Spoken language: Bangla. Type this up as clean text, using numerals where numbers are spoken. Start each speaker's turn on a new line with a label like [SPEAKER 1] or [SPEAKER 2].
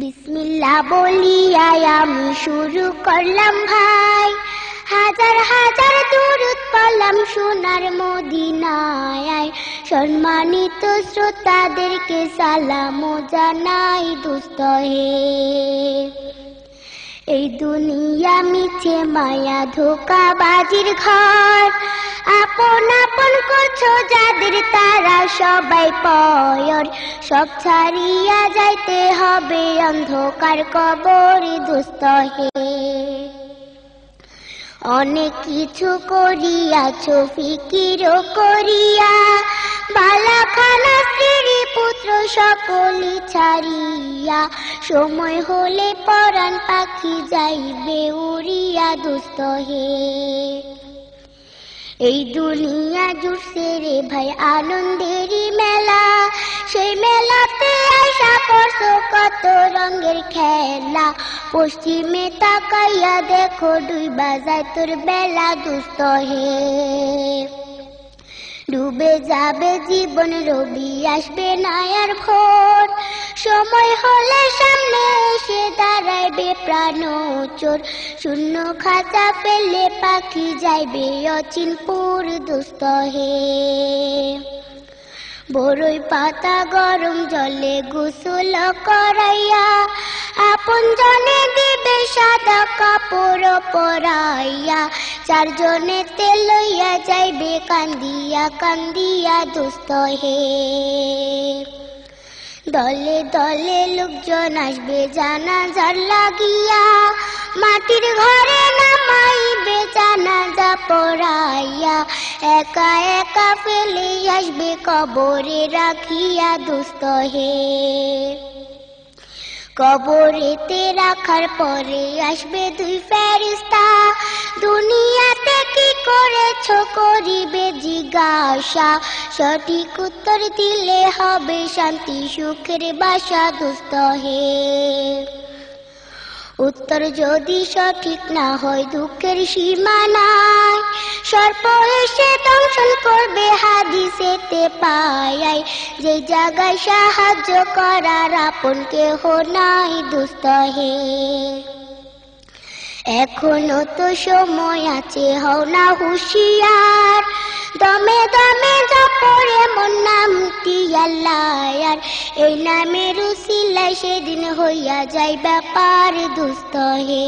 [SPEAKER 1] বিসমিল্লাহ বলিয়াই আমি শুরু করলাম ভাই, হাজার হাজার দুরূদ পড়লাম সোনার মদিনায়। সম্মানিত শ্রোতাদেরকে সালাম জানাই দোস্ত হে। এই দুনিয়া মিছে মায়া ধোঁকাবাজির ঘর, আপন আপন করছো যাদের তারা সবাই পয়র। সব ছাড়িয়া যাইতে হবে অন্ধকার কবরে দোস্ত হে। অনেক কিছু করিয়াছো ফিকির করিয়া, বালাখানা স্ত্রী পুত্র সকলি ছাড়িয়া। সময় হলে পরাণ পাখি যাইবে উড়িয়া দোস্ত হে। এই দুনিয়া জুড়ছে রে ভাই আনন্দেরই মেলা, সেই মেলাতে আশা করছো কত রঙের খেলা। পশ্চিমে তাকাইয়া দেখো ডুইবা যায় তোর বেলা দোস্ত হে। ডুবে যাবে জীবন রবি আসবে না আর ভোর, সময় হলে সামনে এসে দাঁড়াইবে প্রাণ চোর। শূন্য খাঁচা ফেলে পাখি যাইবে অচিনপুর দোস্ত হে। বড়ই পাতা গরম জলে গোসল করাইয়া, আপন জনে দিবে সাদা কাপড় পরাইয়া। চারজনে তেল লইয়া যাইবে কান্দিয়া কান্দিয়া দোস্ত হে। দলে দলে লোকজন আসবে জানাজার লাগিয়া, মাটির ঘরে নামাইবে জানাজা পড়াইয়া। একা একা ফেলে আসবে কবরে রাখিয়া দোস্ত হে। কবরেতে রাখার পরে আসবে দুই ফেরেশতা, দুনিয়াতে কি করেছো করিবে জিজ্ঞাসা। সঠিক উত্তর দিলে হবে শান্তি সুখের বাসা দোস্ত হে। উত্তর যদি সঠিক না হয় দুঃখের সীমা নাই, সর্প এসে দংশন করবে হাদিসেতে পাই। যে জায়গায় সাহায্য করার আপন কেহ নাই দোস্ত হে। এখনো তো সময় আছে, হও না হুঁশিয়ার, দমে দমে জপরে মন নামটি আল্লাহ। এই নামের উসিলায় সেদিন হইয়া যায় ব্যাপার দোস্ত হে।